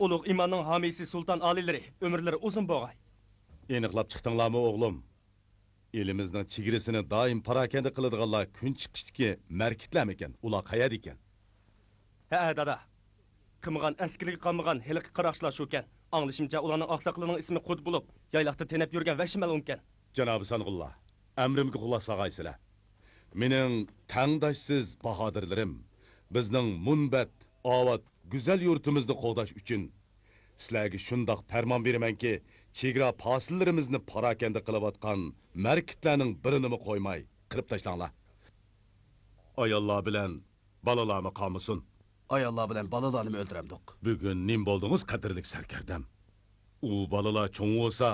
Ulug' imonning homiysi sulton oliylari umrlari uzun bo'lg'ay. Aniqlab chiqdinglarmi o'g'lim? Elimizning chegarasini doim parakanda qiladiganlar kun chiqishdiki markitlar ekan, ular qayerda ekan? Ha, dada. Qilmagan askariga qolmagan hiliqi qarashlar shu ekan. Anglashimcha ularning oqsoqlining ismi Qud bo'lib, yayloqda tenab yurgan vahshimal ekan. Janobi Sanğullah, amrimga quloq solgaysizlar. Mening tangdoshsiz bahodirlarim, bizning munbat,ovat, go'zal yurtimizni qo'g'dash uchun sizlarga shundoq farmon beramanki, chegara posillarimizni parakanda qilayotgan markitlarning birini qo'ymay qirib tashlanglar. Ayollar bilan balalarni qolmasin. Ayollar bilan balalarni o'ldiramdik. Bugun nim bo'ldingiz qadrlik sarkardam. U balalar cho'ng bo'lsa,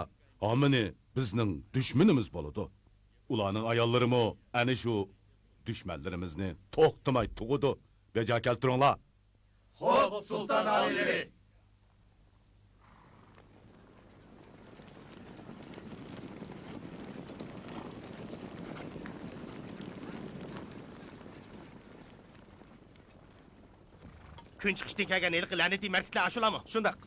amini bizning dushmanimiz bo'ladi. Ularning ayollarimi ana shu dushmanlarimizni to'xtamay tug'udi. Beja keltiringlar. Xo'p, sulton oliylari. Kun chiqishdan kelgan ilqi la'nati markitlar ashulami? Shundaq.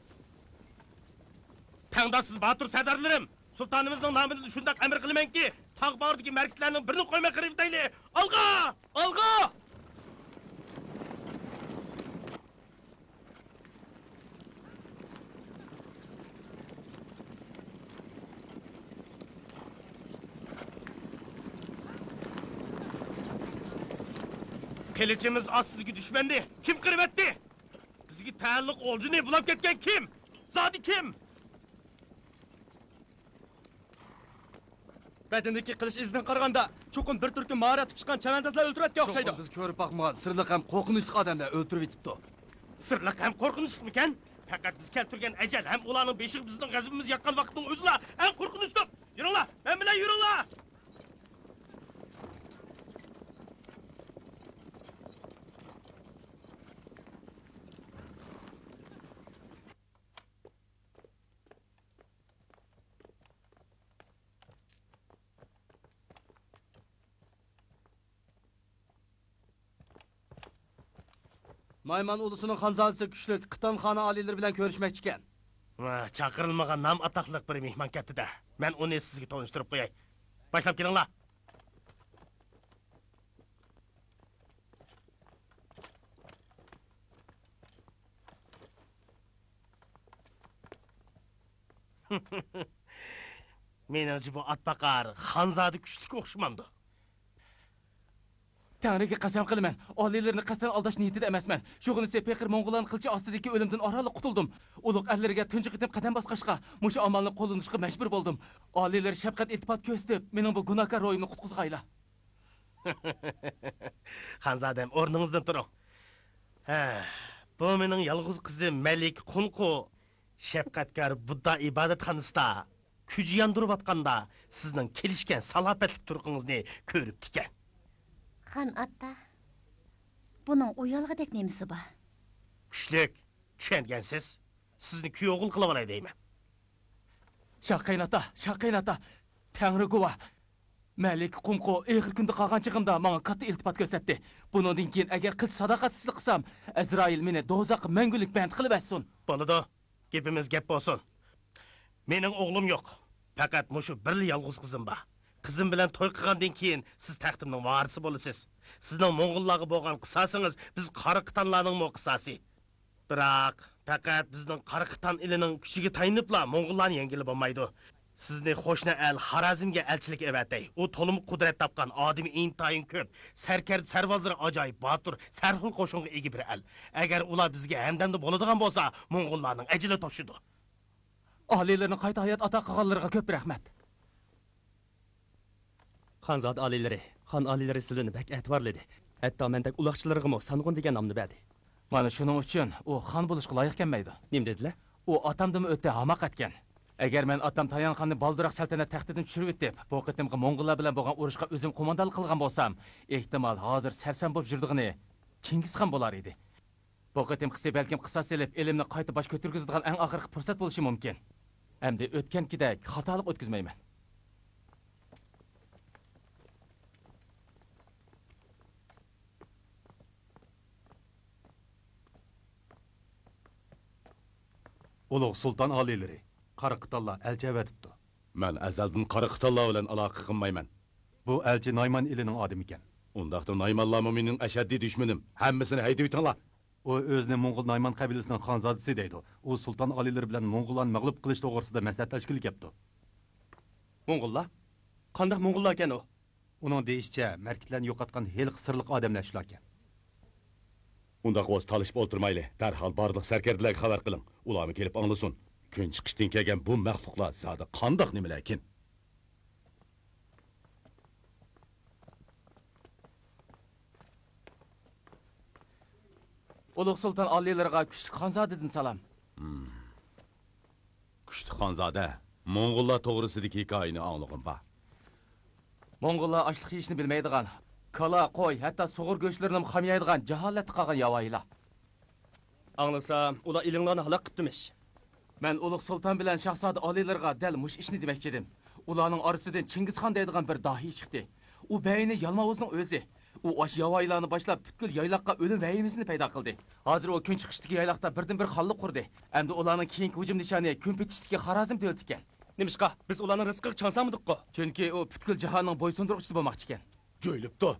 Tangdoshsiz botir sadarlarim, sultonimizning nomidan shundaq amr qilamanki, tog' bordagi markitlarning birini qo'ymay qirib tayli. Olg'a! Olg'a! Qilichimiz ostiga dushmandi. Kim qirib etdi? Bizga taalluq o'ljini bulab ketgan kim? Zodi kim? Badindagi qilish izidan qaraganda, cho'qin bir turkum maharat chiqqan chavandozlar o'ltirayotgan o'xshaydi. Biz ko'rib boqmagan sirliq ham qo'rqinchli odamlar o'ltirib yetibdi. Sirliq ham qo'rqinchlikan? Faqat biz keltirgan ajal ham ularning beshig bizning g'azabimiz yaqqan vaqtning o'zida eng qo'rqinchli. Yuringlar, men bilan yuringlar. Mayman ulusuning xonzodasi kuchli Qiton xoni oliylari bilan ko'rishmoqchi ekan. Chaqirilmagan nam ataqliq bir mehmon ketdi-da. Men uni sizga tanishtirib qo'yay. Boshlab kelinglar. Meningcha bu atbaqar xonzodi kuchliga o'xshamamdi. Tangriga qasam qilaman, oliylarni qasam aldash niyatida emasman. Shug'inisi Peqir Mo'ng'ullarning qilchi ostidagi o'limdan oraliq qutuldim. Ulug' allariga tunji qitim qadam bosqashqa, mushu amalni qo'llanishga majbur bo'ldim. Oliylar shafqat iltifot ko'rsatib, mening bu gunohkor ro'yimni qutqizg'aylar. Xonzodam, o'rningizdan turing. Bu mening yolg'iz qizim Malik Qunqu, shafqatkor Budda ibodatxonasida kuch yondirayotganda sizning kelishgan salopatlik turqingizni ko'rib ekan. Xan atta, buning uyalg'idek nemisi bor? Kuchlik, tushungansiz? Sizni kuyovg'ul qilib olay deyman. Shaqaynata, Tangri guvoh. Malik Qunqu oxir kunda qolgan chig'imda menga katta iltifot ko'rsatdi. Bundan keyin agar qilch sadoqatsizlik qilsam, Azroil meni do'zaxga mangulik band qilib etsin. Bo'ladi, gapimiz gap bo'lsin. Mening o'g'lim yo'q. Faqat mushu bir yolg'iz qizim bor. Qizim bilan to'y qilgandan keyin siz taxtimning varisi bo'lasiz. Sizning Mo'ng'ullarga bo'lgan qisosingiz biz Qora Qitonlarning qisosi. Biroq faqat bizning Qora Qiton ilining kuchiga tayinibla Mo'ng'ullarni yengilib bo'lmaydi. Sizni qo'shni el Xorazmga elchilik evatay. U to'lim qudrat topgan odami intayin ko'p, sarkard sarvozlari ajoyib botir, sarxil qo'shinga ega bir el. Agar ular bizga hamdamda bo'ladigan bo'lsa, Mo'ng'ullarning ajili toshidi. Oliylarni qayta hayot ato qilganlarga ko'p rahmat. Xonzod oliylari, xon oliylari sizlarni bak e'tiborladi. Hatto mendek uloqchilarga Sanğun degan nomni berdi. Mana shuning uchun u xon bo'lishga loyiq kelmaydi. Nim dedilar? U otamdan o'tda hamoq etgan. Agar men otam Tayanxonni baldiroq saltanat taxtidan tushirib o'tib, bu qitimga Mo'ng'ullar bilan bo'lgan urushga o'zim qo'mondonlik qilgan bo'lsam, ehtimol hozir sarsam bo'lib yurdig'ini Chingizxon bo'lar edi. Bu qitim qilsa balkim qisos elib, elimni qayta bosh ko'targizadigan eng oxirgi fursat bo'lishi mumkin. Endi o'tgankidek xatolik o'tkazmayman. Ulug' sulton oliylari, Qaraqitallar elchi avatibdi. Men azaldan Qaraqitallar bilan aloqa qilmayman. Bu elchi Nayman elining odami ekan. Undaqda Naymanlarmı mening ashaddiy dushmanim. Hammasini haydab o'tinglar. U o'zini Mo'ng'ul Nayman qabilasining xonzodasi deydi. U sulton oliylari bilan Mo'ng'ullarni mag'lub qilish to'g'risida maslahat tashkil etibdi. Mo'ng'ullar? Qanday Mo'ng'ullar ekan u? Uning deyishicha, markitlarni yo'qotgan heliq sirliq odamlar shular ekan. Undaq o'z talishib o'tirmayli. Darhol barliq sarkardalarga xabar qiling. Ularni kelib anglasin. Kun chiqishdan kelgan bu maxluqlar zodi qandoq nimalar ekan? Ulug' sulton oliylariga kuchli xonzodadan salom. Kuchli xonzoda, Mo'ng'ullar to'g'risidagi hikoyani anglag'im bor. Mo'ng'ullar ochliq yeyishni bilmaydigan, kala, qo'y, hatto sug'ur go'shtlarini ham yeydigan jaholatga qolgan yavoylar. Anglasam, ular ilinglarni halok qilibdimish. Men ulug' sulton bilan shahzoda oliylariga dal mush ishni demoqchi edim. Ularning orasidan Chingizxon deydigan bir dahiy chiqdi. U bayni Yalmavuzning o'zi. U osh yavoylarni boshlab butkul yaylaqqa o'lim vahimesini paydo qildi. Hozir u kun chiqishdagi yaylaqda birdan-bir xalliq qurdi. Endi ularning keyingi hujum nishoni kun petishdagi Xorazm davlati ekan. Nimishqa? Biz ularning rizqiga chansamdiq-ku. Chunki u butkul jahonning bo'ysundiruvchisi bo'lmoqchi ekan. Jo'ylibdi.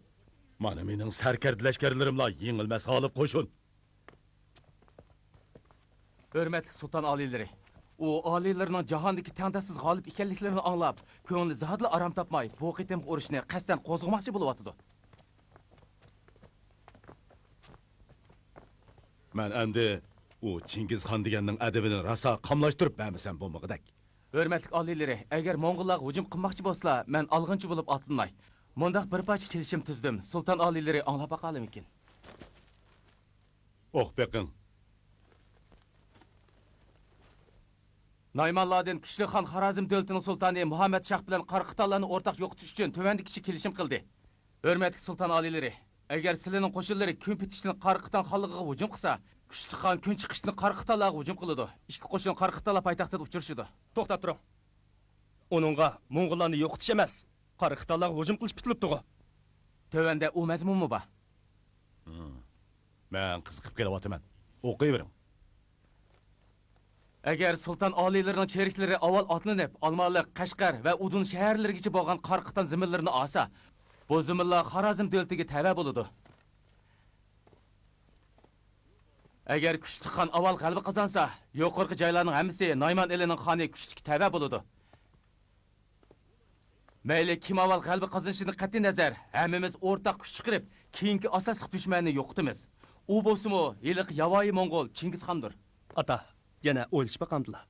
Mana mening sarkarda lashkarlarimlar yengilmas g'olib qo'shin. Hurmatli sulton oliylari, u oliylarining jahondagi tangdasiz g'olib ekanliklarini anglab, ko'ngli zodla arom topmay, bu qitimli urushni qasddan qo'zg'amoqchi bo'lyapti. Men endi u Chingizxon deganning adabini rosa qamlashtirib bermasam bo'lmagidak. Hurmatli oliylari, agar Mo'ng'ullarga hujum qilmoqchi bo'lsa, men alg'inchi bo'lib otlanmay. Mundaq bir parcha kelishim tuzdim. Sulton oliylari anglab baqalim ekan. O'q beqing. Naymanlardan kuchli xon Xorazm davlatining sultoni Muhammad Shah bilan Qaraqitallarni o'rtaq yo'qotish uchun tuvandagi kishi kelishim qildi. Hurmatli sulton oliylari, agar sizlarning qo'shinlari kun bitishni Qaraqital xonligiga hujum qilsa, kuchli xon kun chiqishni Qaraqitallarga hujum qiladi. Ikki qo'shin Qaraqitallar poytaxtida uchrashadi. To'xtab turing. Uningga Mo'ng'ullarni yo'qotish emas, Qaraqitallarga hujum qilish bitilibdi-ku. Tövanda u mazmunmi bor? Men qiziqib kelyapman. O'qiyvering. Agar sulton oliylarining cheriklari avval otlanib, Olmaliq, Qashqar va Udun shaharlarigacha bo'lgan Qaraqital ziminlarini olsa, bu ziminlar Xorazm davlatiga tava bo'ladi. Agar kuchli xon avval g'alaba qozonsa, yuqorqi joylarning hammasi Nayman elining xoni kuchli tava bo'ladi. Mayli kim avval g'alaba qozonishidan qat'iy nazar, hammamiz o'rtaq kuch chiqarib, keyingi asosiy dushmanni yo'qotamiz. U bo'lsa-mu, yiliq yavoyi Mo'ng'ul Chingizxondir. Ata, yana o'ylashib baqamdilar.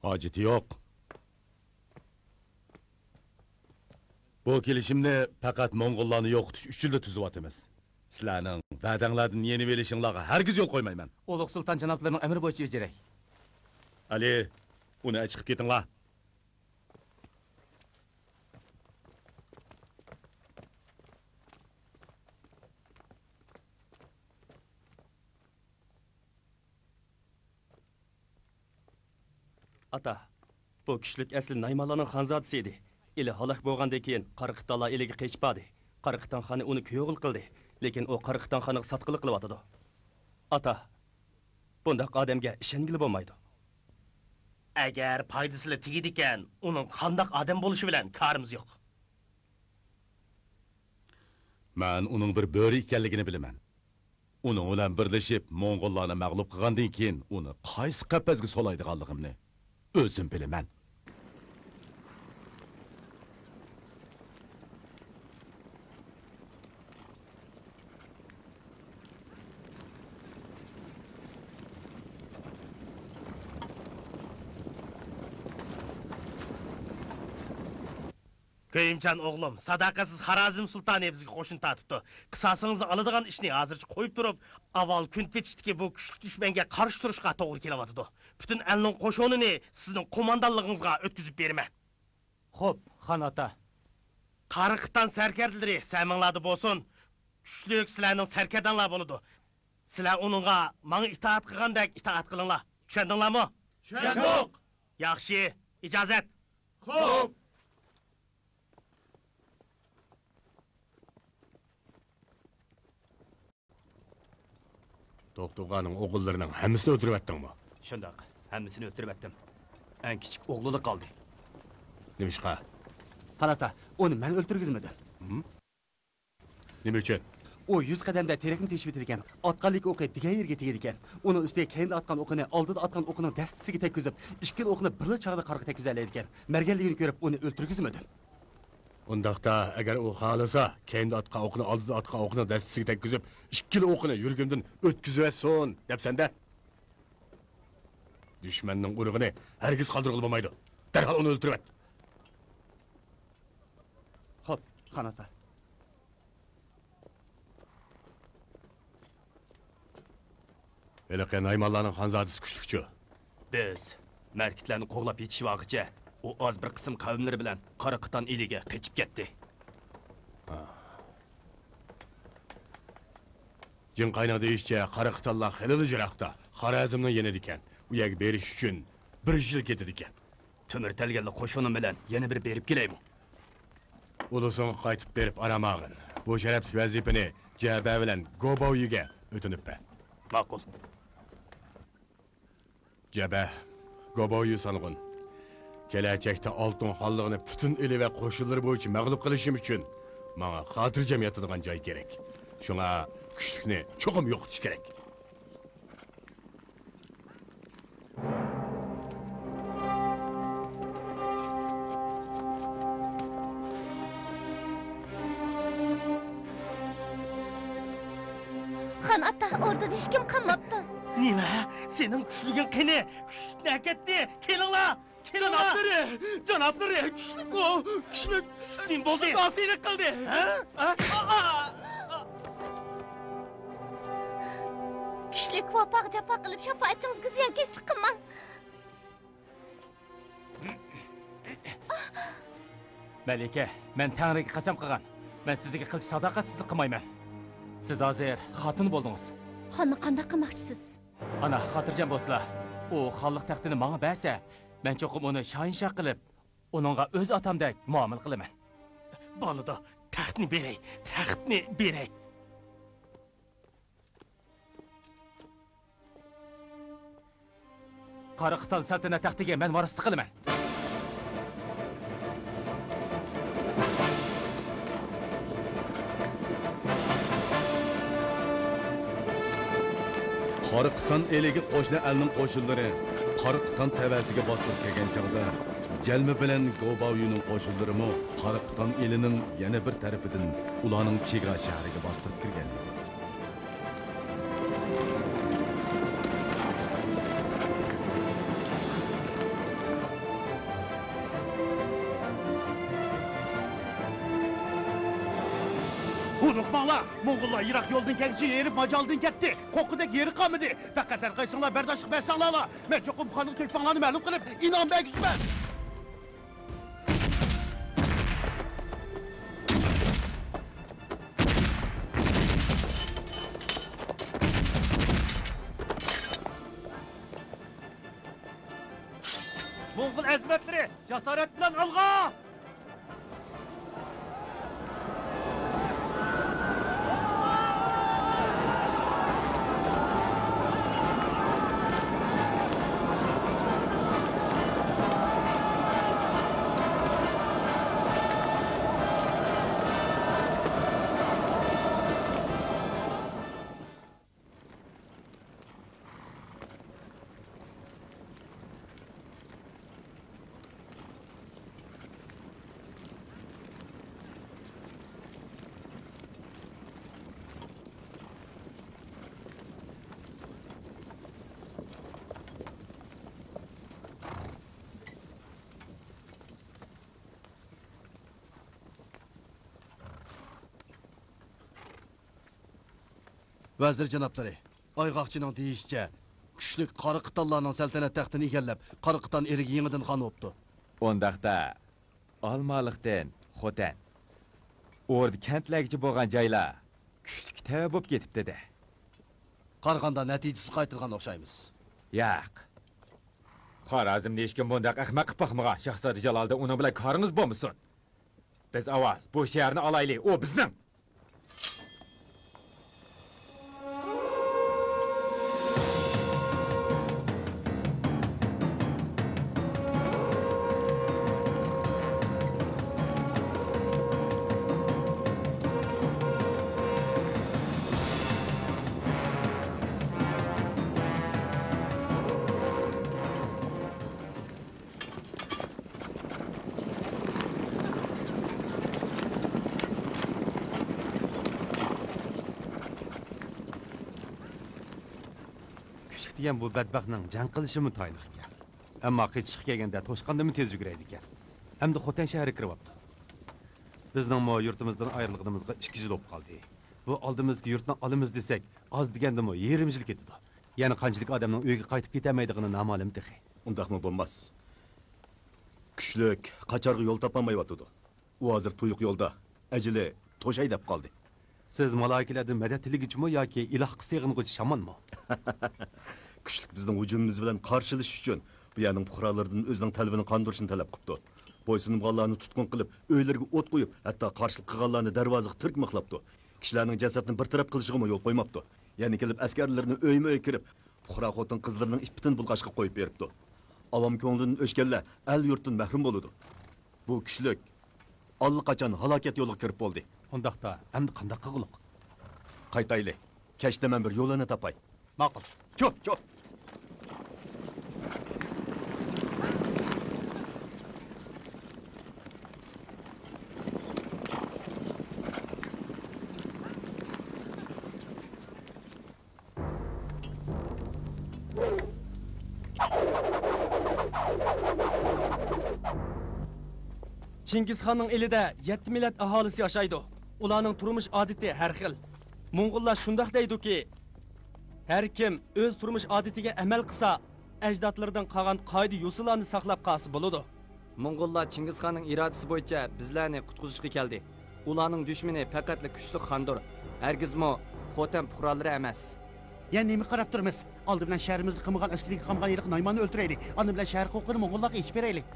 Hojati yo'q. Bu kelishimni faqat Mo'ng'ullarni yo'qotish uchun tuzyapmiz. Sizlarning va'danglardan yenib olishinglarga hargiz yo'l qo'ymayman. Ulug' sulton janoblarining amri bo'yicha bajaray. Ali, uni chiqib ketinglar. Ata, bu kuchlik asli Naymanlarning xonzodasi edi. Ili halok bo'lgandan keyin Qaraqitallar eliga qechib bordi. Qaraqitan xoni uni kuyovul qildi, lekin u Qaraqitan xoniga sotqilik qilyotdi. Ata, bundaq odamga ishongili bo'lmaydi. Agar foydasi tegidi ekan, uning qandoq odam bo'lishi bilan karimiz yo'q. Men uning bir bo'ri ekanligini bilaman. Uning bilan birlashib Mo'ng'ullarni mag'lub qilgandan keyin uni qaysi qapasga solaydiganligimni o'zim bilaman. Köyümcan oğlum, sadaqasiz Xorazm sultoni bizga qo'shin tatibdi. Qisosimizni oladigan ishni hozircha qo'yib turib, avval kun petishdagi bu kuchli dushmanga qarshi turishga to'g'ri kelyapti. Butun elning qo'shinini sizning qo'mondonligingizga o'tkazib berman. Xo'p, xon ata. Qaraqitan sarkardalari saminglarda bo'lsin. Kuchlik sizlarning sarkardanlar bo'ladi. Sizlar uningga menga itoat qilgandek itoat qilinglar. Tushundinglarmi? Tushundik. Yaxshi, ijozat. Xo'p. To'qtuğanın oğullarının hamısını öldürüp attın mı? Shundoq. Hammasini o'ltirib etdim. Eng kichik o'g'lili qoldi. Nimishqa? Xan ota, onu men o'ltirgizmadim. Nima uchun? O 100 qadamda terakni teshib etilgan. Otqanlik o'qi degan yerga tegadi ekan. Uni ustiga keyin atgan o'qini, oldida atgan o'qining dastasiga tekkizib, ikkala o'qni birli chog'da qarg'a tekkizadi ekan. Merganligini ko'rib, uni o'ltirgizmadim. Undaqda agar u xohlasa, kendi atqa o'qini oldida atqa o'qini dastasiga tekkizib, ikkala o'qini yurgimdan o'tkizvason, debsanda. Dushmanning urug'ini hargiz qoldirib bo'lmaydi. Darhol uni o'ltirib et. Xo'p, xan ota. Eliqe Naymallarning xonzodasi kuchlikchi. Biz markitlarni qo'g'lab yetishib vaqtcha u oz bir qism qavmlari bilan Qaraqitan eliga qechib ketdi. Jin qaynoq deyishcha, Qaraqitanlar xilili jiroqda Xorazmni yenadi ekan. U yerga berish uchun 1 yil ketadi ekan. Temir telganli qo'shinim bilan yana bir berib kelaymi? Ulusun qaytib berib aramag'in. Bu sharafli vazifani Jaba bilan Goboyiga o'tinibman. Ma'qul. Jaba, Goboyi sanğın. Kelajakda oltin xonligini butun eli va qo'shinlar bo'yicha mag'lub qilishim uchun menga xotirjam yotadigan joy kerak. Shunga kuchlikni cho'qim yo'qotish kerak. Xan ota, orada hech kim qolmabdi. Nima? Sening kuchliging qani? Kuchni ketdi. Kelinglar. Janoblari, kuchlik o. Kuchlik Nim bo'ldi? Nosiylik qildi. Kuchlik vapoq jafo qilib shafoatingizga ziyonkashlik qilmang. Malika, men Tangriga qasam qilgan. Men sizga qilch sadoqatsizlik qilmayman. Siz hozir xotin bo'ldingiz. Xonni qanday qilmoqchisiz? Ana xotirjam bo'lsizlar. U xonlik taxtini menga bersa, men cho'qim uni shoyinsha qilib, uningga o'z otamdek muomala qilaman. Bolada taxtni beray, taxtni beray. Qaraqitan saltanat taxtiga men varislik qilaman. Qaraqitan eliga qo'shni elning qo'shinlari Qaraqitan tavaziga bostirib kelgan chog'da Jalmi bilan Goboyuning qo'shinlarimi Qaraqitan elining yana bir tarafidan ularning chegara shahriga bostirib kirgan edi. Unutmanglar, Moğollar Irak yoldan kelişi yerip Macal'dan ketdi. Kokudek yeri kalmadı. Fakat erkaysınlar berdaşlık bessanlarla. Ben çokum kanlık tökmanlarını məlum kılıp inan belgüsmen. Moğol azmatları cesaret bilan alğa! Vazir janoblari, Ayğaqchining deyishicha, kuchlik Qaraqitanlarning saltanat taxtini egallab, Qaraqitan eriga yangidan xon bo'libdi. Ondaqda Olmaliqdan Xotan O'rda kentlargacha bo'lgan joylar kuchlik tava bo'lib ketibdi-da. Qaraganda natijasiz qaytilgan o'xshaymiz. Yo'q. Xorazmda hech kim bunday ahmoq qilib boqmagan. Shahzoda Jalolda uning bilan koringiz bo'lmasin. Biz avval bu shaharni olaylik, u bizning. Küçük degan bu badbaxtning jang qilishi mutayin ekan. Ammo qichiq kelganda to'shqandimi tez yuguraydi ekan. Hamda Xotan shahri kiryapti. Bizning mo yurtimizdan ayrilganimizga 2 yil bo'lib qoldi. Bu oldimizga yurtni olamiz desak, oz degandimi 20 yil ketdi. Ya'ni qanchalik odamning uyiga qaytib ketamaydigini noma'lum texi. Undaqmi bo'lmas. Kuchlik qacharga yo'l topolmayotdi. U hozir tuyuq yo'lda, ajili to'shay deb qoldi. Siz malaikalardan madad tilagichmi yoki ilohga sig'ing'uchi shamonmi? Kuchlik bizning hujumimiz bilan qarshilashish uchun bu yerning fuqarolardan o'zining talabini qondirishni talab qilibdi. Bo'ysunganlarni tutqun qilib, uylarga o't qo'yib, hatto qarshilik qilganlarni darvozaga tirkmoqlabdi. Kishilarning jasadini bir taraf qilishiga yo'l qo'ymabdi. Ya'ni kelib askarlarni uyma-uy kirib, fuqaro xotin qizlarning ipitin bulqashga qo'yib beribdi. Avam ko'nglidan o'chganlar el yurtdan mahrum bo'ladi. Bu kuchlik allaqachon halokat yo'liga kirib bo'ldi. Undaqda endi qanday qilguliq? Qaytayli. Kechda men bir yo'lini topay. Ma'qul. Cho'p. Chingizxonning elida 7 millat aholisi yashaydi. Ularning turmush odati har xil. Mo'ng'ullar shundoq deydi-ki, har kim o'z turmush odatiga amal qilsa, ajdodlaridan qolgan qoida usullarni saqlab qolsa bo'ladi. Mo'ng'ullar Chingizxonning irodasi bo'yicha bizlarni qutqizishga keldi. Ularning dushmani faqatli kuchli xondir. Hargizmo Xotan fuqarolari emas. Yani nemi qarab turmiz? Oldi bilan shahrimizni qilmagan askariga qamgan yiliq Naymonni o'ltiraylik. Uni bilan shahar huquqini Mo'ng'ullarga ichib beraylik.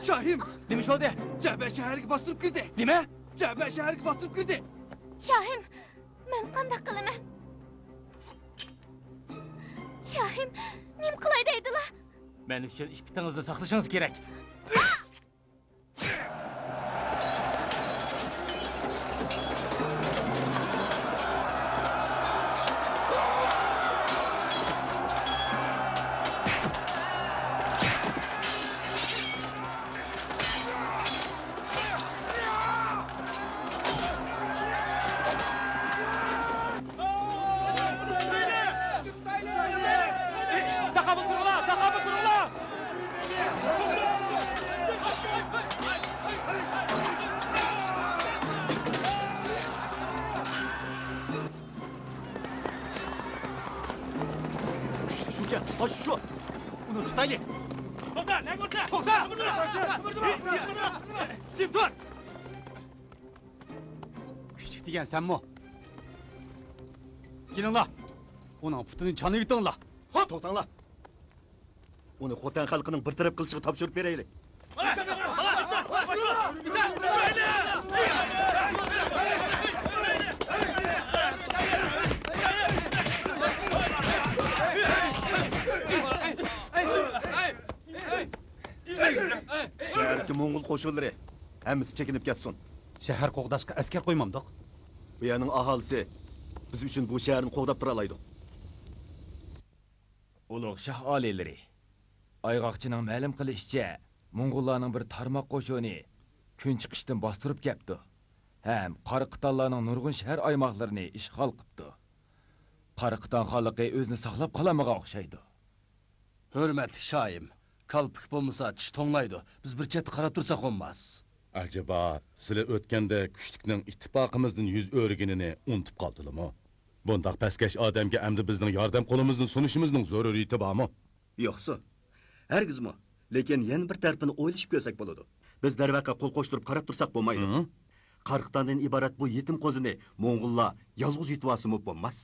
Şahim! Nima oldu? Jabba shaharga bostirib kirdi. Nima? Jabba shaharga bostirib kirdi. Shohim, men qanday qilaman? Shohim, nima qilay deydilar? Men uchun ish bitingizni saqlashingiz kerak. Şu. Bunu tutaylı. To'xta, ne ko'rsa? To'xta! Jim tur! Küçük degan senmi? Kelinglar. Uning putini chanib yutinglar. Hop, to'xtanglar. Uni Xotan xalqining bir taraf qilishiga topshirib beraylik. Şehirki Moğol qo'shinlari hammasi chekinib ketsin. Shahar qo'g'dashga askar qo'ymamdiq. Bu yerning aholisi biz uchun bu shaharni qo'g'dab tura oladi. Ulug' shah oliylari. Ayg'oqchining ma'lum qilishicha, Mo'ng'ullarning bir tarmoq qo'shini kun chiqishdan bostirib kelibdi. Ham Qariqitonlarning nurg'un shahar aymoqlarini ishg'ol qilibdi. Qariqiton xalqi o'zini saqlab qolamagan o'xshaydi. Hurmatli shohim, kalpik bo'lmasa tish to'nglaydi. Biz bir chetda qarab tursak olmas. Acaba sizlar o'tganda kuchlikning ittifoqimizdan yuz o'rganini unutib qoldinglarmi? Bundaq pastkash odamga endi bizning yordam qo'limizni sunishimizning zaruriyati bormi? Yo'qsa, hargizmi. Lekin yana bir tarafini o'ylashib ko'rsak bo'ladi. Biz darvaqa qo'l qo'shtirib qarab tursak bo'lmaydi. Qariqitondan iborat bu yetim qo'zini Mo'ng'ullar yolg'iz yutvasimi bo'lmas?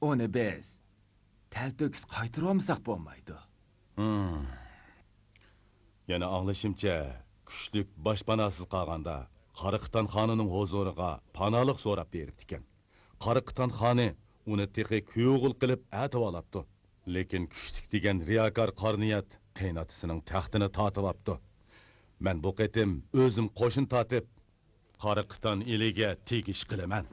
Uni biz talto'kis qaytarib olmasak bo'lmaydi. Yana anglashimcha, kuchlik boshpanasiz qolganda Qariqiton xonining huzuriga panolik so'rab beribdi ekan. Qariqiton xoni uni teqi kuyog'ul qilib atvolapti. Lekin kuchlik degan riyakor qorniyat qiynatisining taxtini tatib apti. Men bu qitim o'zim qo'shin tatib Qariqiton eliga tegish qilaman.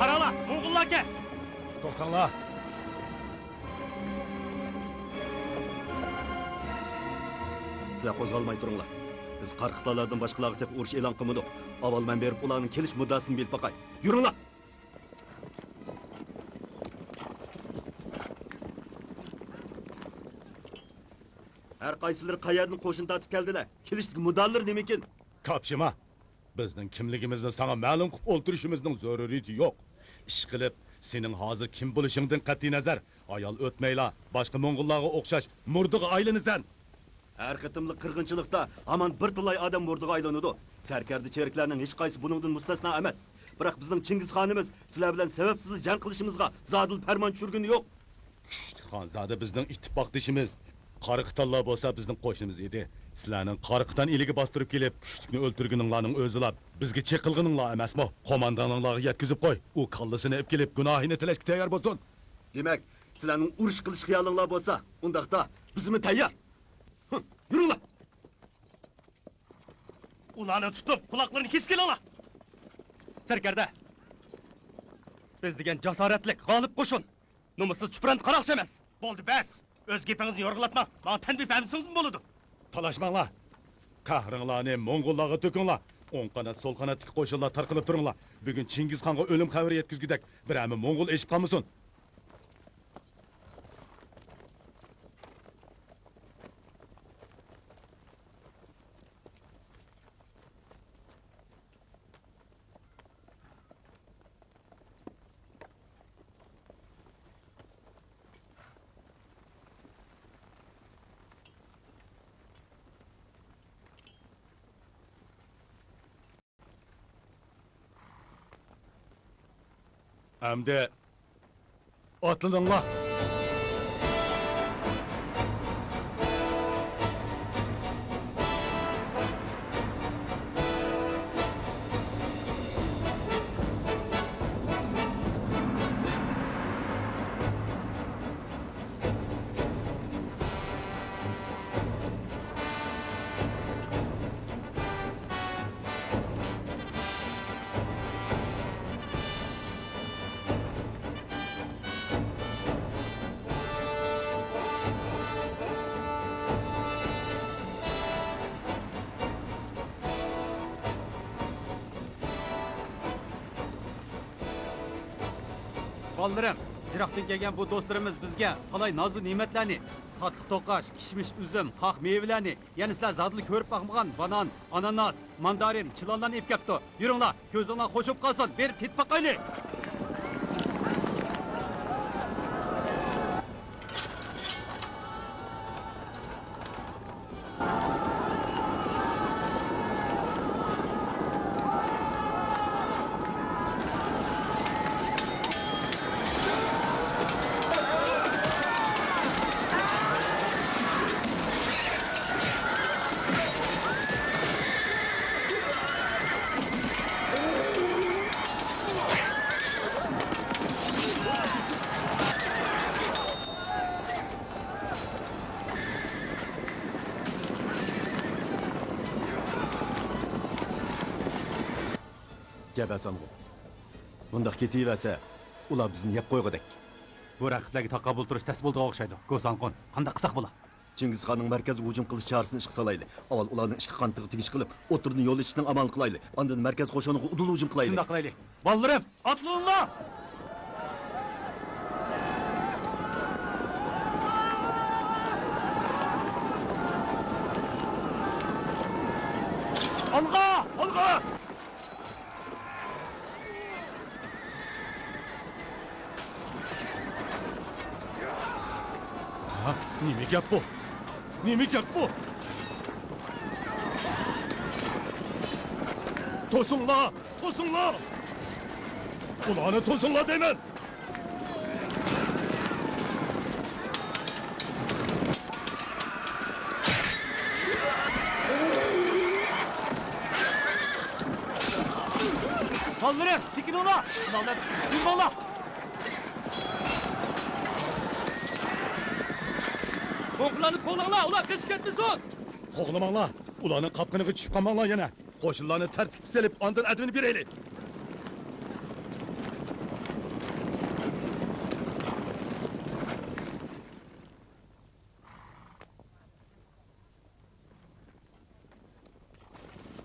Qarala, Mo'g'ullar aka. To'xtanglar. Sizlar qo'zg'almay turinglar. Biz Qariqitonlardan boshqalarga tep urush e'lon qilmadik. Avval men berib ularning kelish muddasini bilib boqay. Yuringlar. Her qaysilari qayerdan qo'shin tatib keldilar. Kelishlik muddalari nima ekan? Kapşıma. Bizning kimligimizni sana ma'lum qilib o'ltirishimizning zaruriyati yo'q. Ish qilib, sening hozir kim bo'lishingdan qat'iy nazar, ayol o'tmayla boshqa Mo'ng'ullarga o'xshash murdiga aylanasan. Her qitimli qirg'inchilikda aman bir tulay odam murdiga aylanadi. Sarkardi cheriklarning hech qaysi buningdan mustasno emas. Biroq bizning Chingizxonimiz sizlar bilan sababsiz jang qilishimizga zodil farmon tushirgani yo'q. Kuchli xonzoda bizning ittifoqdishimiz. Qariqitonlar bo'lsa bizning qo'shnimiz edi. Sizlarning Qariqiton eliga bostirib kelib, kuchlikni o'ltirganinglarning o'zilab, bizga cheqilganinglar emasmi? Qo'mondoninglarga yetkazib qo'y. U kallasini ib kelib, gunohini tilashga tayyor bo'lsin. Demak, sizlarning urush qilish xiyolinglar bo'lsa, undaqda bizmi tayyor? Yuringlar. Ularni tutib, quloqlarini kesib kelinglar. Sarkarda. Biz degan jasoratlik, g'olib qo'shin. Nomussiz chuprand qaroqchi emas. Bo'ldi, bas. O'z gapingizni yorg'latma. Menga tanbih bersangiz bo'ladi. Talashmanglar. Qahringlarni Mo'ng'ullarga to'kinglar. O'ng qanot, so'l qanotdagi qo'shinlar tarqalib turinglar. Bugun Chingizxonga o'lim xabari yetkazgudak, birami Mo'ng'ul eshib qolmasin. Hamda atlaninglar. Ballarım, Jiroqdan kelgan bu do'stlarimiz bizga qalay nozu ne'matlarni, tatlı toqash, kishmish uzum, qoq meyvelarni, yana sizlar zodli ko'rib boqmagan banan, ananas, mandarin, chilonlarni ib kelibdi. Yuringlar, ko'zinglar qo'shib qolsin, berib ketib boqaylik. Gebersan bu. Bundaq ketiversa, ular bizni yeb qo'ygudek. Bu raqiblarga taqabul turish tas bo'ldi o'xshaydi. Ko'sanqon, qanday qilsak bo'la? Chingizxonning markaziy hujum qilish chorasini ishga solayli. Avval ularning ishga qantiq tegish qilib, o'tirni yo'l ishning amal qilayli. Ondan markaz qo'shiniga udul hujum qilayli. Shunday qilaylik. Ballarim, atlaninglar! Alğa! Alğa! Ha, nima gap bu? Nima gap bu? To'singlar! To'singlar! Ularni to'singlar deyman! Kaldırın, çekin ona! Ulan, yürü Qo'qlarni qo'langlar, ular qechib ketmasin! Qo'g'lamanglar! Ularning qapqiniga tushib qolmanglar yana! Qo'shinlarni tartibga solib, ondan advini beraylik.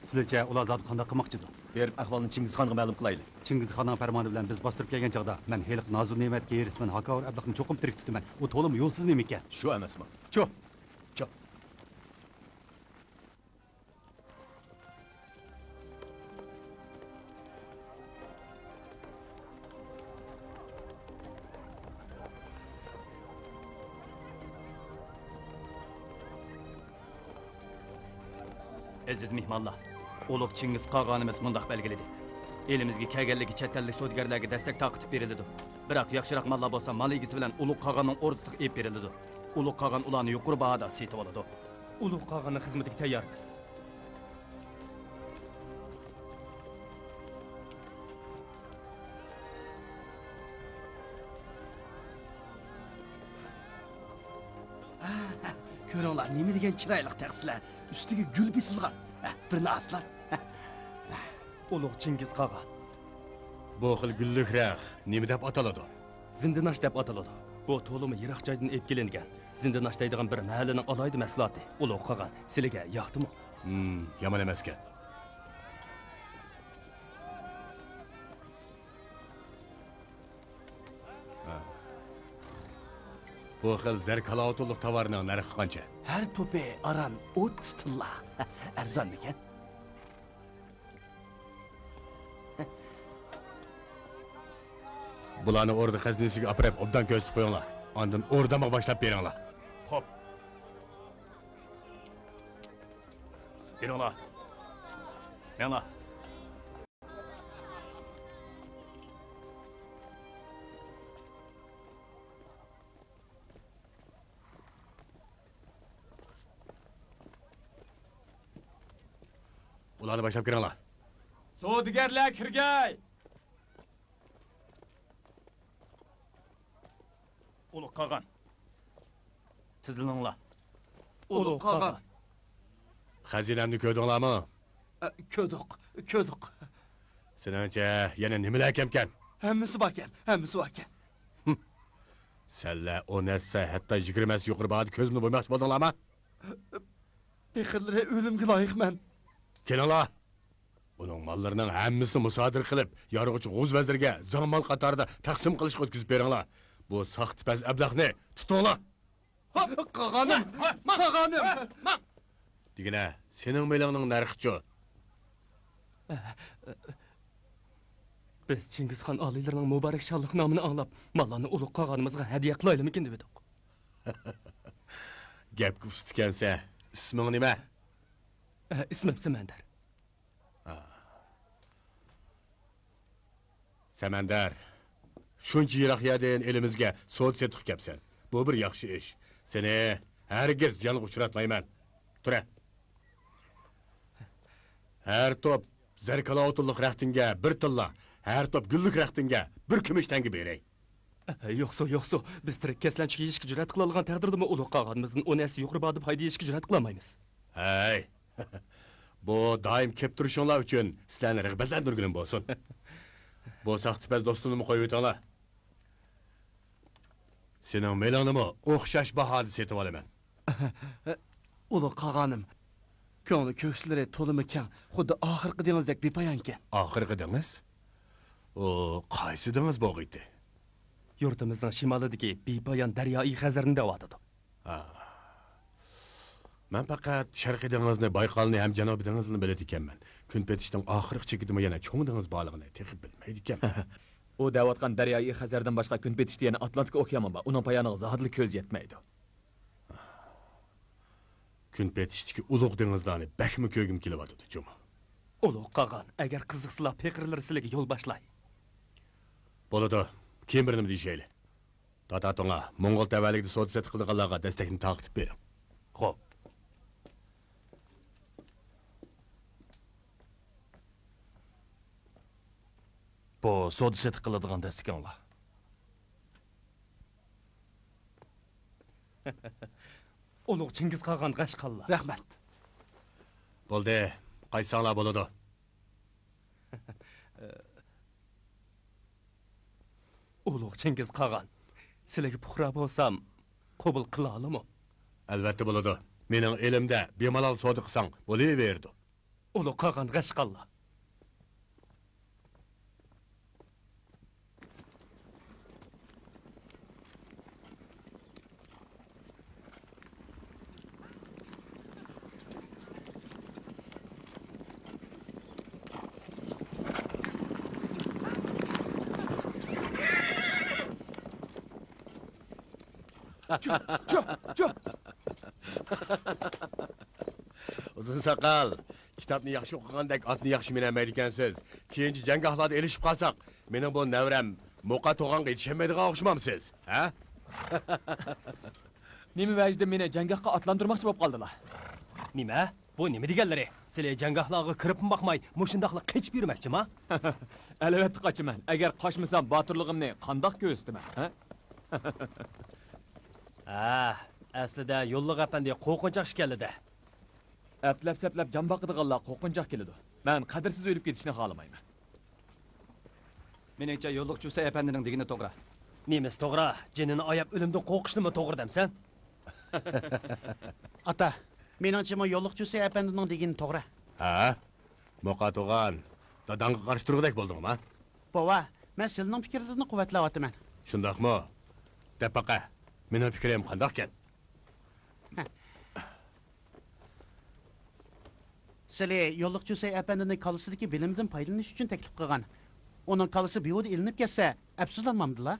Sizlarcha ular zot qanday qilmoqchidir? Berib ahvolni Chingizxonga ma'lum qilaylik. Chingizxonning farmoni bilan biz bostirib kelgan chog'da men heliq Nozir Ne'matga erisman Hakovur Abduhni cho'qim tirik tutaman. U to'lim yo'lsiz nima ekan? Shu emasmi? Cho. Cho. Aziz mehmonlar, Ulug' Chingiz qog'onimiz mundaq belgiladi. Elimizga kelganligi chet ellik savdogarlarga destek taqib beriladi. Biroq yaxshiroq mallar bo'lsa, mal egisi bilan Ulug' qog'onning o'rdisiga ep beriladi. Ulug' qog'on ularni yuqori bahoda setib oladi. Ulug' qog'onning xizmatiga tayyormiz. Ko'ringlar, nima degan chiroyli taqsizlar. Ustiga gul bisilgan. Birini aslan. Ulug' Chingiz qog'on. Bu xil gullikroq nima deb ataladi? Zindinash deb ataladi. Bu to'limi yiroq joydan ep kelingan. Zindinash deydigan bir mahallaning alaydi mahsuloti. Ulug' qog'on. Sizlarga yoqdimi? Yomon emas ekan. Bu xil zarkalovatlik tovarning narxi qancha? Har to'pi aran 30 tilla. Arzonmikan? Bularni o'rda xazinasiga apirib obdan ko'zitib qo'yinglar. Ondan o'rdama boshlab beringlar. Xo'p. Beringlar. Yana. Ularni boshlab kiringlar. Savdogarlar kirgay! Ulug' qog'on. Sizlarninglar. Ulug' qog'on. Xazinamni ko'rdinglarmi? Ko'rdik. Seningcha yana nimalar kamkan? Hammasi bor ekan. Senlar 10 assa, hatto 20 yuqori bahoda ko'zimni bo'lmoqchi bo'ldinglarmi? Bexirlari o'limga loyiqman. Kelinglar. Uning mollarining hammasini musodir qilib, yorug'chi G'uz vaziriga zamon qatorida taqsim qilishga o'tkazib beringlar. Bu saxtipaz ablaqni tutinglar. Qog'onim. Degina, sening melingning narxi-chi? Biz Chingizxon oliylarining muborak shodlik nomini anglab, mallarni Ulug' qog'onimizga hadiya qilaylikmi deb edik. Gap ustkansa, isming nima? Ismim Samandar. Samandar, shuncha yiroq yerdan elimizga so't setib kelibsan. Bu bir yaxshi ish. Seni hargiz ziyon uchratmayman. Tura. Har top zarkalovatlik raqtinga 1 tilla, har top gullik raqtinga 1 kumush tanga beray. Yo'qsa, biz tirik keslanchiga yeyishga jur'at qila olgan taqdirdami Ulug' qog'onimizning 10 assa yuqori bahoda foyda yeyishga jur'at qila olmaymiz. Hay. Bu doim kelib turishinglar uchun sizlarni rag'batlantirganim bo'lsin. Bu saxtipaz do'stimni qo'yib o'tinglar. Sening melonimi o'xshash bahoda setib olaman. Ulug' qog'onim. Ko'ngli ko'kslari to'limi keng, xuddi oxirgi dengizdek bepoyon ekan. Oxirgi dengiz? O, qaysi dengiz bo'g'iydi? Yurtimizning shimolidagi bepoyon daryoi Xazarni da'vatidi. Men faqat Sharqiy dengizni, Bayqalni ham Janubiy dengizni bilar ekanman. Kun petishning oxirgi chekidimi yana cho'ng dengiz borligini texib bilmaydi ekanman. u deyotgan daryoyi Xazardan boshqa kun petishda yana Atlantik okeani bor. Uning poyoniga zahidli ko'z yetmaydi. Kun petishdagi ulug' dengizlarni bakmi ko'gim kelyapti, juma. Ulug' qag'an, agar qiziqsizlar peqirlar sizlarga yo'l boshlay. Bo'ladi. Kim birini deyishayli. Tatatonga Mo'ng'ol tavalligida so'd-set qilganlarga destakni taqib bering. Xo'p. Bu so'd-set qiladigan dastakinglar. Ulug' Chingiz qag'an Qashqallar. Rahmat. Bo'ldi. Qaysanglar bo'ladi. Ulug' Chingiz qag'an. Sizlarga puxra bo'lsam, qabul qila olamu? Albatta bo'ladi. Mening elimda bemalol savdo qilsang bo'laverdi. Ulug' qag'an Qashqallar. Uzun saqal, kitobni yaxshi o'qigandek otni yaxshi minolmaydi ekansiz. Keyinchi janggohlarda elishib qolsak, mening bu navram Mo'qa to'g'onga yetishmaydigan o'xshamamsiz, ha? Nima vajda meni janggohga otlantirmoqchi bo'lib qoldilar? Nima? Bu nima deganlari? Sizlar janggohlarga kirib boqmay, mushundaqli qechib yurmoqchimi? Albatta qochaman. Agar qochmasam, botirligimni qandoq ko'rsataman, ha? Aslida yo'lliq apandi qo'rqinchoq ishkanlida. Aplab-saplab jon boqadiganlar qo'rqinchoq keladi. Men qadrsiz o'lib ketishni xohlamayman. Meningcha yo'lliq Chusa apandining degini to'g'ri. Nemesi to'g'ri? Jinini oyab o'limdan qo'rqishnimi to'g'ri demsan? Ata, meningcha mo yo'lliq Chusa apandining degini to'g'ri. Ha? Mo'qa to'g'on, dadangga qarshi turgudek bo'ldingmi? Bova, men sizning fikringizni quvvatlayapman. Shundaqmi? Dapaqa, mening fikrim qandoq ekan? Sizlar yo'lliq Chusa apandining kalasidagi bilimdan foydalanish uchun taklif qilgan. Onun kalası beyo'da ilinib ketsa, afsuslanmamdilar?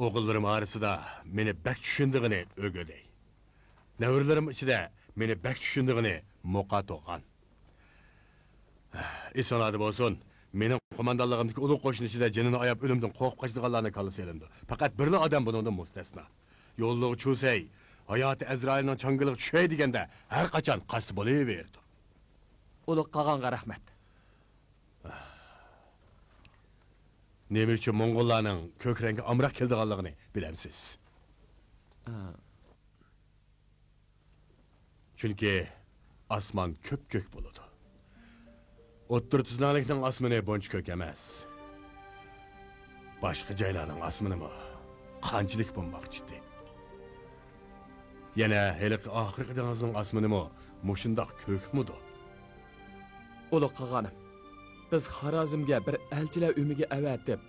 O'g'illarim orasida meni bak tushundig'ini o'g'day. Navrilarim ichida meni bak tushundig'ini Mo'qa to'g'an. Esonadi bo'lsin, mening qo'mondonligimdagi ulug' qo'shin ichida jinini oyab o'limdan qo'rqib qochadiganlarning kalasi ilindi. Faqat birla odam buningdan mustasno. Yo'lliq Chusay hayoti Azroilning changiliga tushay deganda har qachon qarshi bo'laverdi. Ulug' qag'onga rahmat. Nima uchun Mo'ng'ollarning ko'k rangi amroq keldiganligini bilamsiz? Chunki osmon ko'k bo'ladi. O'ttir tuznalikning osmoni buncha ko'k emas. Boshqa joylarning osmonimi qanchalik bo'lmoqchi? Yana heliq oxirgi dengizning osmonimi mushundoq ko'kmidi? Ulug' qag'onim, biz Xorazmga bir elchilar umiga avatib,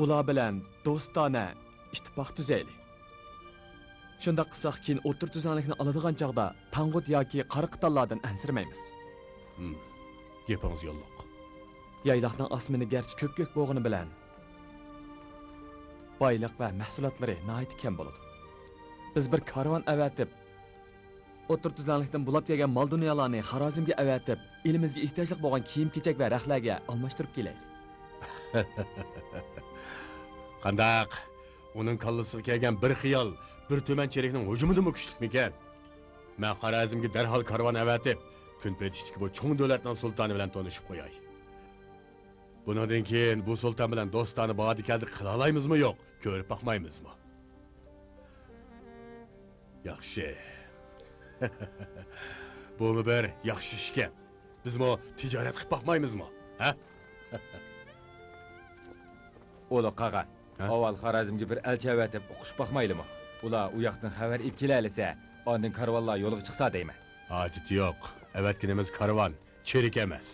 ular bilan do'stona ittifoq tuzaylik. Shunda qilsak, keyin o'tir tuznalikni oladigan chaqda Tangut yoki Qariqitallardan ansirmaymiz. Gapingiz yo'lliq. Yayloqning osmoni garchi ko'k bo'g'ini bilan boyliq va mahsulotlari nihoyat kam bo'ladi. Biz bir karvon avatib, o'tir tuznalikdan bulab kelgan mol dunyolarni Xorazmga avatib, elimizga ehtiyojli bo'lgan kiyim-kechak va raxlarga almashtirib kelaylik. Qandaq? Uning kallasiga kelgan bir xiyol, bir tuman cherikning hujumidimi kuchlikmikan? Men Xorazmga darhol karvon avatib, kun petishdagi bu cho'ng davlatning sultoni bilan tanishib qo'yay. Bundan keyin bu sulton bilan do'stona bodikallik qila olaymizmi yo'q, ko'rib boqmaymizmi? Yaxshi. Bu bir yaxshi ishga. Bizmi tijorat qilib boqmaymizmi, ha? Ulug' qag'on, avval Xorazmga bir elchi avatib o'qish boqmaylimi? Ular u yoqdan xabar ib kelalisa, ondan karvonlar yo'lga chiqsa deyman. Hojat yo'q. Avatganimiz karvon, cherik emas.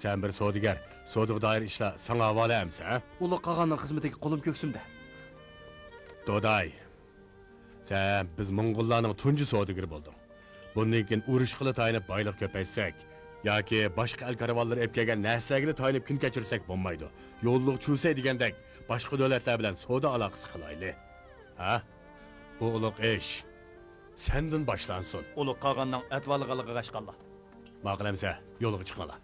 Sen bir savdogar, savdoga doir ishlar sana havola emsa, ha? Ulug' qag'onning xizmatiga qo'lim ko'ksimda. Doday. Sen biz Moğollarning tunji savdogari bo'lding. Bundan keyin urush qilib tayinib boylik ko'paytsak yoki boshqa el karvonlari olib kelgan narsalarga tayinib kun kechirsak bo'lmaydi. Yo'lliq chulsay degandek boshqa davlatlar bilan savdo aloqasi qilaylik. Ha? Bu ulug' ish sendan boshlansin. Ulug' qolganning atvallig'iga qashqalla. Maqlamsa, yo'lga chiqinglar.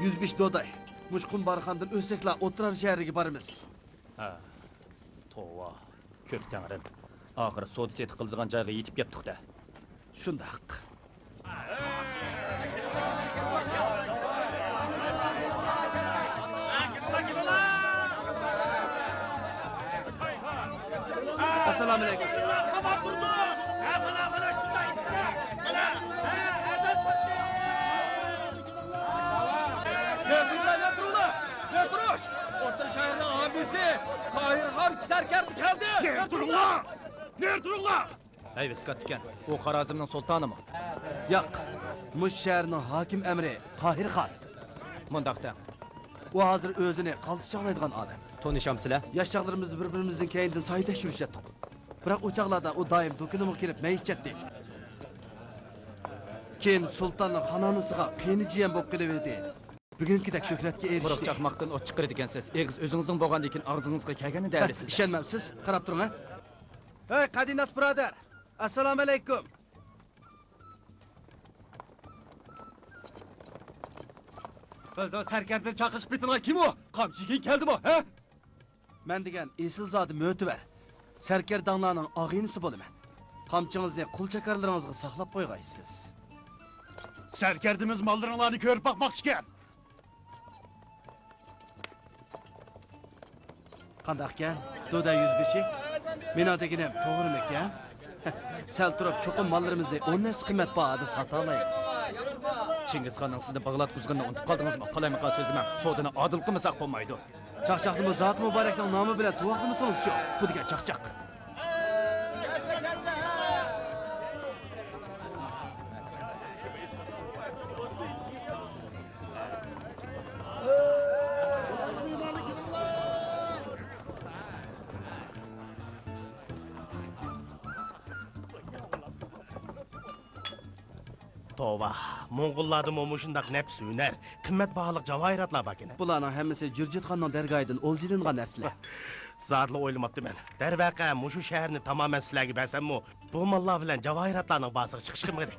Yüzbeş doday. Muşkun barxandan o'saklar o'tirar shahriga boramiz. Ha. Tova. Ko'p tangrim. Oxiri savdo seti qiladigan joyga yetib ketdik-da. Shundaq. Assalomu alaykum. Xabar turdi. Ha, mana shunday. Mana, azat Ne duruş? Otur şehrin abisi Tahir Harp Serker geldi. Ne durun la? Ne durun la? Ey Viskat iken, o Karazım'ın sultanı mı? Yo'q. Mush shaharning hokim amri Tahir Xon. Mundaqda. O hozir o'zini qaltichaqlaydigan odam. Tonisham sizlar? Yosh chaqlarimiz bir-birimizning keynidan sayda yurishdik. Biroq o chaqlarda o doim do'konimga kelib mayishchatdi. Keyin sultonning xononisiga qiynichiyan bo'lib qelaverdi. Bugünkidek shuhratga erishdi. Quruq chaqmoqdan o't chiqirdi ekansiz. Egiz o'zingizning bo'lgandan keyin og'zingizga kelganini davrisiz. Ishonmamsiz? Qarab turing ha. Hey Qadinas birodar. Assalomu alaykum. Biz o Serkerni chaqirib bitirgan kim o? Qamchiga keldimi, ha? Men degan Esilzodi Mo'tivar. Sarkar danglarning og'inisi bo'laman. Qamchingizni qulchakarlaringizga saqlab qo'yg'aysiz. Sarkardimiz mollaringlarni ko'rib boqmoqchi ekan. Qandaq ekan? Do'da 105i. Men deganim to'g'rimi ekan? Sal turib cho'qim mollarimizni 10 nas qimmat bahada sota olamiz. Chingizxonning sizni bag'latqizganini unutib qoldingizmi? Qalaymi so'zlamam. Sodini adil qilmasak bo'lmaydi. Chaqchaqni Zot Muborakning nomi bilan to'g'rimisingiz-chi? Bu degan chaqchaq. Tova, Moğollarda mo'mushundaq nafs hunar, qimmatbaholik javohiratlar bor ekan. Bularning hammasi Jurjitxonning dargohidan o'ljilingan narsalar. Zotli o'ylamabdiman. Darvaqa mushu shaharni tamoman sizlarga bersam-mu, bu mollar bilan javohiratlarning bosiga chiqish qilmadik.